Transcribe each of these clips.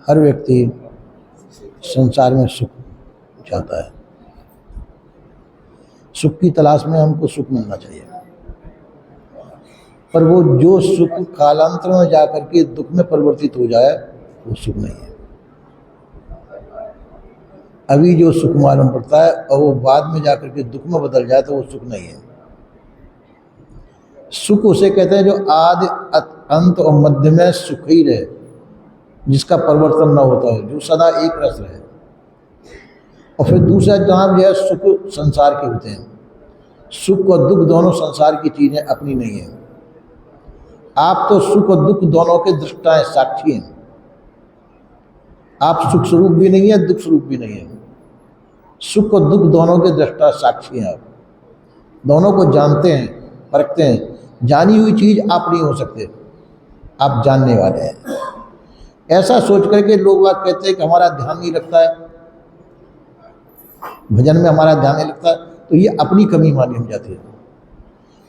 हर व्यक्ति संसार में सुख चाहता है। सुख की तलाश में हमको सुख मिलना चाहिए, पर वो जो सुख कालांतर में जाकर के दुख में परिवर्तित हो जाए वो सुख नहीं है। अभी जो सुख मालूम पड़ता है और वो बाद में जाकर के दुख में बदल जाए तो वो सुख नहीं है। सुख उसे कहते हैं जो आदि अंत और मध्य में सुख ही रहे, जिसका परिवर्तन न होता हो, जो सदा एक रस रहे। और फिर दूसरा नाम जो है सुख संसार के होते हैं। सुख और दुख दोनों संसार की चीज़ें अपनी नहीं है। आप तो सुख और दुख दोनों के दृष्टा हैं, साक्षी हैं। आप सुख स्वरूप भी नहीं है, दुख स्वरूप भी नहीं है। सुख और दुख दोनों के दृष्टा साक्षी हैं। आप दोनों को जानते हैं, परखते हैं। जानी हुई चीज़ आप नहीं हो सकते, आप जानने वाले हैं। ऐसा सोच करके लोग बात कहते हैं कि हमारा ध्यान नहीं लगता है, भजन में हमारा ध्यान नहीं लगता, तो ये अपनी कमी मानी हम जाती है।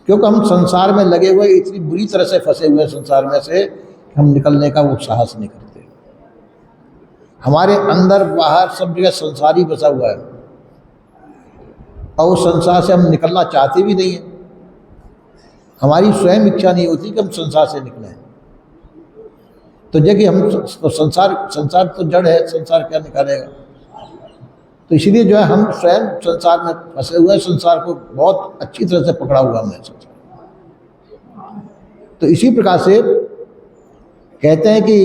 क्योंकि हम संसार में लगे हुए इतनी बुरी तरह से फंसे हुए हैं संसार में से, हम निकलने का वो साहस नहीं करते। हमारे अंदर बाहर सब जगह संसार ही बसा हुआ है और उस संसार से हम निकलना चाहते भी नहीं है। हमारी स्वयं इच्छा नहीं होती कि हम संसार से निकलें। तो जबकि हम संसार तो जड़ है, संसार क्या निकालेगा। तो इसीलिए जो है हम स्वयं संसार में फंसे हुए हैं, संसार को बहुत अच्छी तरह से पकड़ा हुआ हमने संसार। तो इसी प्रकार से कहते हैं कि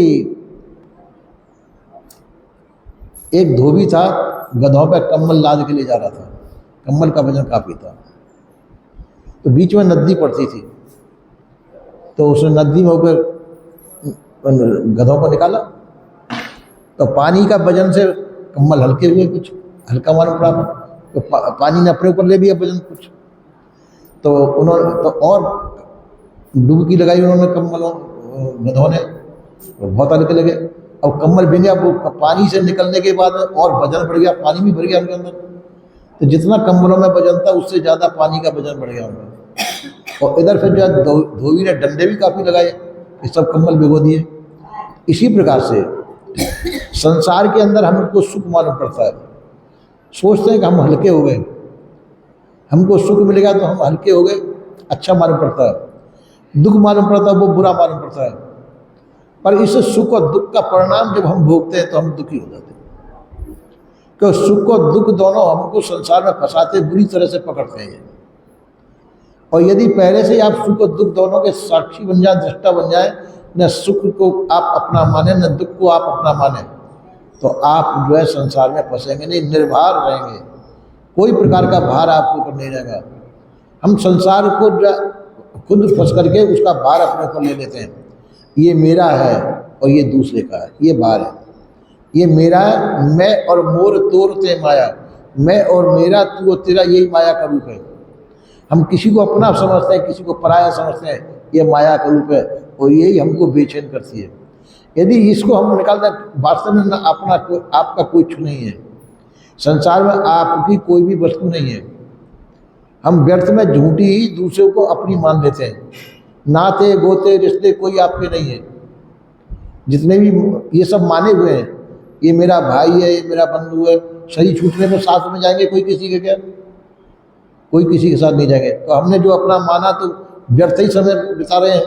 एक धोबी था, गधों पे कम्बल लाद के ले जा रहा था। कम्बल का वजन काफ़ी था। तो बीच में नदी पड़ती थी, तो उसने नदी में होकर गधों को निकाला, तो पानी का वजन से कम्बल हल्के हुए, कुछ हल्का मालूम पड़ा। तो पानी ने अपने ऊपर ले लिया वजन कुछ। तो उन्होंने तो और डुबकी लगाई उन्होंने कम्बलों गधों ने, बहुत हल्के लगे। अब कम्बल भी गया, वो पानी से निकलने के बाद और वजन बढ़ गया, पानी भी भर गया उनके अंदर। तो जितना कम्बलों में वजन था उससे ज़्यादा पानी का वजन बढ़ गया उनका। और इधर फिर जो है धोबी ने डंडे भी काफ़ी लगाए, ये सब कम्बल भिगो दिए। इसी प्रकार से संसार के अंदर हमको सुख मालूम पड़ता है। सोचते हैं कि हम हल्के हो गए, हमको सुख मिलेगा तो हम हल्के हो गए, अच्छा मालूम पड़ता है। दुख मालूम पड़ता है वो बुरा मालूम पड़ता है। पर इस सुख और दुख का परिणाम जब हम भोगते हैं तो हम दुखी हो जाते हैं। क्योंकि सुख और दुख दोनों हमको संसार में फंसाते, बुरी तरह से पकड़ते हैं। और यदि पहले से आप सुख और दुख दोनों के साक्षी बन जाए, दृष्टा बन जाए, न सुख को आप अपना माने न दुख को आप अपना माने, तो आप जो है संसार में फंसेंगे नहीं, निर्भर रहेंगे। कोई प्रकार का भार आपके ऊपर नहीं रहेगा। हम संसार को खुद फंस करके उसका भार अपने ऊपर ले लेते हैं। ये मेरा है और ये दूसरे का है, ये भार है। ये मेरा है, मैं और मोर तोर ते माया, मैं और मेरा तू और तेरा, यही माया का रूप है। हम किसी को अपना समझते हैं, किसी को पराया समझते हैं, ये माया का रूप है और यही हमको बेचैन करती है। यदि इसको हम निकाल दें, वास्तव में न अपना आपका कोई कुछ नहीं है। संसार में आपकी कोई भी वस्तु नहीं है। हम व्यर्थ में झूठी ही दूसरों को अपनी मान लेते हैं। नाते गोते रिश्ते कोई आपके नहीं है। जितने भी ये सब माने हुए हैं, ये मेरा भाई है, ये मेरा बंधु है, सही छूटने में साथ में जाएंगे कोई किसी के, क्या कोई किसी के साथ नहीं जाएंगे। तो हमने जो अपना माना तो व्यर्थ ही समय बिता रहे हैं।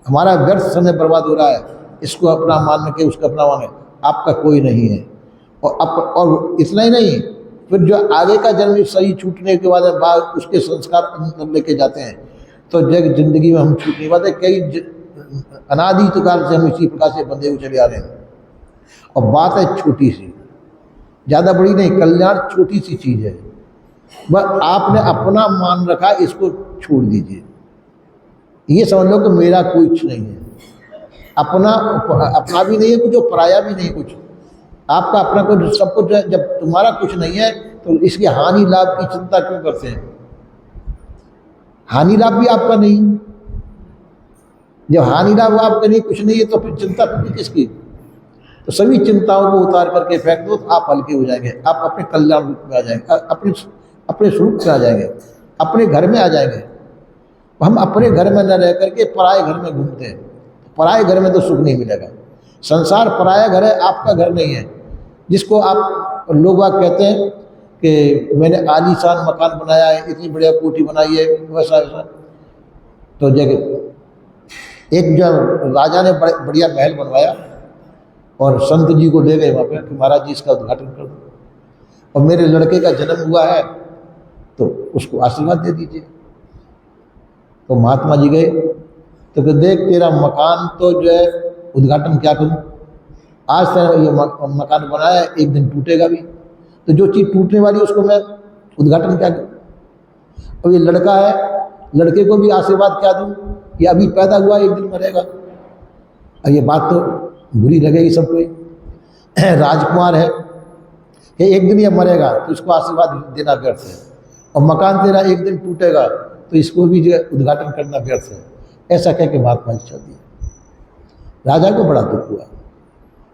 हमारा व्यर्थ समय बर्बाद हो रहा है। इसको अपना मान के उसको अपना माने, आपका कोई नहीं है। और इतना ही नहीं, फिर जो आगे का जन्म सही छूटने के बाद उसके संस्कार अंदर लेके जाते हैं, तो जिंदगी में हम छूटने वाले कई अनादि तो काल से हम इसी प्रकार से बंधे हुए चले आ रहे हैं। और बात है छोटी सी, ज़्यादा बड़ी नहीं, कल्याण छोटी सी चीज़ है। बस आपने अपना मान रखा, इसको छोड़ दीजिए। ये समझ लो कि मेरा कोई कुछ नहीं है, अपना भी नहीं है कुछ और पराया भी नहीं कुछ। आपका अपना कुछ सब कुछ है। जब तुम्हारा कुछ नहीं है तो इसकी हानि लाभ की चिंता क्यों करते हैं? हानि लाभ भी आपका नहीं। जब हानि लाभ आपका नहीं, कुछ नहीं है, तो फिर चिंता फिर किसकी? तो सभी चिंताओं को उतार करके फेंक दो, तो आप हल्के हो जाएंगे। आप अपने कल्याण रूप में आ जाएंगे, अपने स्वरूप में आ जाएंगे, अपने घर में आ जाएंगे। हम अपने घर में न रह करके पराए घर में घूमते हैं। पराए घर में तो सुख नहीं मिलेगा। संसार पराया घर है, आपका घर नहीं है। जिसको आप लोग बाग कहते हैं कि मैंने आलीशान मकान बनाया है, इतनी बढ़िया कोठी बनाई है, वैसा वैसा। तो जगह एक जो राजा ने बढ़िया महल बनवाया और संत जी को ले गए वहाँ पे कि महाराज जी इसका उद्घाटन कर दो, और मेरे लड़के का जन्म हुआ है तो उसको आशीर्वाद दे दीजिए। तो महात्मा जी गए तो कि देख तेरा मकान तो जो है उद्घाटन क्या करूं, आज तक ये मकान बनाया है, एक दिन टूटेगा भी, तो जो चीज़ टूटने वाली है उसको मैं उद्घाटन क्या करूं। अब ये लड़का है, लड़के को भी आशीर्वाद क्या दूं, ये अभी पैदा हुआ एक दिन मरेगा। अब ये बात तो बुरी लगेगी सबको। राजकुमार है कि एक दिन ये मरेगा तो इसको आशीर्वाद देना व्यर्थ है, और मकान तेरा एक दिन टूटेगा तो इसको भी जो उद्घाटन करना व्यर्थ है। ऐसा कह के महात्मा जी चल दिए। राजा को बड़ा दुख हुआ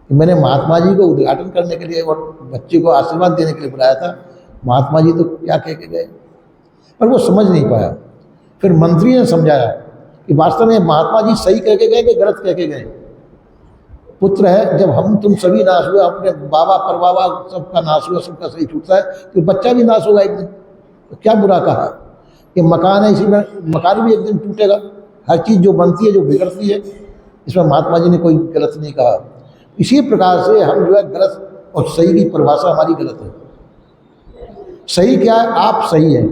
कि मैंने महात्मा जी को उद्घाटन करने के लिए और बच्चे को आशीर्वाद देने के लिए बुलाया था, महात्मा जी तो क्या कह के गए। पर वो समझ नहीं पाया। फिर मंत्री ने समझाया कि वास्तव में महात्मा जी सही कह के गए कि गलत कह के गए। पुत्र है, जब हम तुम सभी नाश हुए, अपने बाबा परबाबा सबका नाश हुआ, सबका सही छूटता है, तो बच्चा भी नाश होगा एक दिन। तो क्या बुरा कहा कि मकान है, इसी में मकान भी एक दिन टूटेगा। हर चीज़ जो बनती है, जो बिगड़ती है, इसमें महात्मा जी ने कोई गलत नहीं कहा। इसी प्रकार से हम जो है गलत और सही की परिभाषा हमारी गलत है। सही क्या है? आप सही हैं,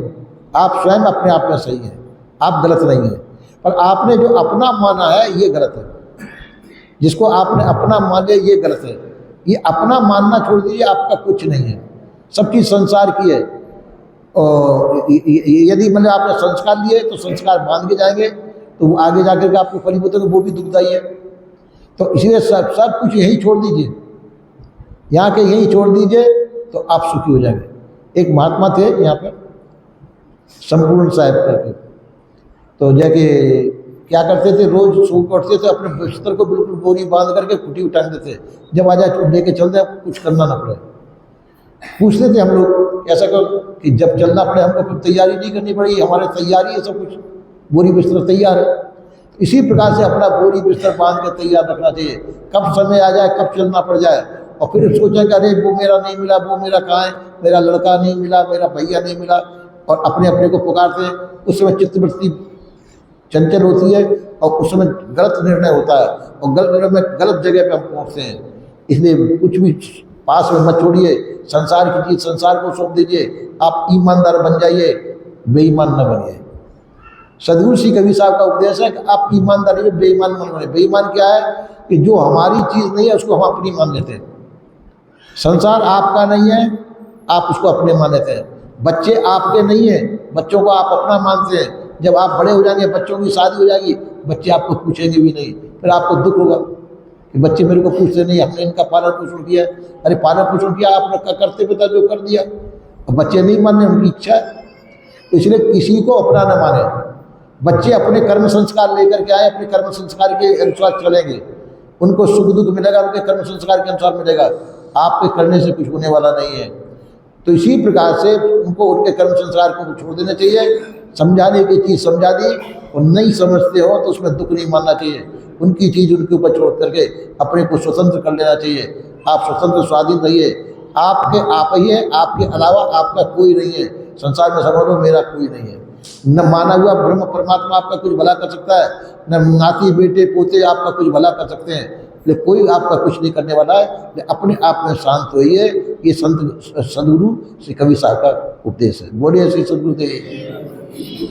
आप स्वयं अपने आप में सही हैं, आप गलत नहीं हैं। पर आपने जो अपना माना है ये गलत है। जिसको आपने अपना मान लिया ये गलत है। ये अपना मानना छोड़ दीजिए, आपका कुछ नहीं है, सब चीज़ संसार की है। और यदि मतलब आपने संस्कार लिए तो संस्कार बांध के जाएंगे तो वो आगे जाकर के आपको फलीभूत होगा, वो भी दुखदायी है। तो इसलिए सब कुछ यहीं छोड़ दीजिए, यहाँ के यहीं छोड़ दीजिए तो आप सुखी हो जाएंगे। एक महात्मा थे यहाँ पर संपूर्ण साहब करके, तो जाके क्या करते थे, रोज सो के उठते थे, अपने बिस्तर को बिल्कुल बोरी बांध करके कुटी उठाते थे, जब आ जाए लेके चल जाए, कुछ करना ना पड़े। पूछते थे हम लोग ऐसा कर कि जब चलना पड़े हमको फिर तैयारी नहीं करनी पड़ेगी, हमारे तैयारी है, सब कुछ बोरी बिस्तर तैयार है। इसी प्रकार से अपना बोरी बिस्तर बांध के तैयार रखना चाहिए, कब समय आ जाए, कब चलना पड़ जाए। और फिर सोचा कि अरे वो मेरा नहीं मिला, वो मेरा कहाँ है, मेरा लड़का नहीं मिला, मेरा भैया नहीं मिला, और अपने अपने को पुकारते हैं। उस समय चित्तवृत्ति चंचल होती है और उस समय गलत निर्णय होता है, और गलत निर्णय में गलत जगह पे हम पहुँचते हैं। इसलिए कुछ भी पास में मत छोड़िए, संसार की चीज़ संसार को सौंप दीजिए, आप ईमानदार बन जाइए, बेईमान न बनिए। सदगुरु श्री कबीर साहब का उपदेश है कि आप ईमानदार रहिए, बेईमान न बने। बेईमान क्या है कि जो हमारी चीज़ नहीं है उसको हम अपनी मान लेते हैं। संसार आपका नहीं है, आप उसको अपने मान लेते हैं। बच्चे आपके नहीं हैं, बच्चों को आप अपना मानते हैं। जब आप बड़े हो जाएंगे, बच्चों की शादी हो जाएगी, बच्चे आपको पूछेंगे भी नहीं, फिर आपको दुख होगा कि बच्चे मेरे को पूछते नहीं, हमने इनका पालन पोषण किया। अरे पालन पोषण किया आपने, करते पिता जो कर दिया। और बच्चे नहीं मानने, उनकी इच्छा है, तो इसलिए किसी को अपना न माने। बच्चे अपने कर्म संस्कार लेकर के आए, अपने कर्म संस्कार के अनुसार चलेंगे, उनको सुख दुख मिलेगा, उनके कर्म संस्कार के अनुसार मिलेगा। आपके करने से कुछ होने वाला नहीं है। तो इसी प्रकार से उनको उनके कर्म संस्कार को छोड़ देना चाहिए। समझाने की चीज़ समझा दी और नहीं समझते हो तो उसमें दुख नहीं मानना चाहिए। उनकी चीज़ उनके ऊपर छोड़ करके अपने को स्वतंत्र कर लेना चाहिए। आप स्वतंत्र स्वाधीन रहिए, आपके आप ही है, आपके अलावा आपका कोई नहीं है। संसार में समझ लो मेरा कोई नहीं है। न माना हुआ ब्रह्म परमात्मा आपका कुछ भला कर सकता है, न नाती बेटे पोते आपका कुछ भला कर सकते हैं, लेकिन कोई आपका कुछ नहीं करने वाला है। अपने आप में शांत होइए। ये संत सदगुरु श्री कबीर साहब का उपदेश है। बोलिए श्री सदगुरुदेव।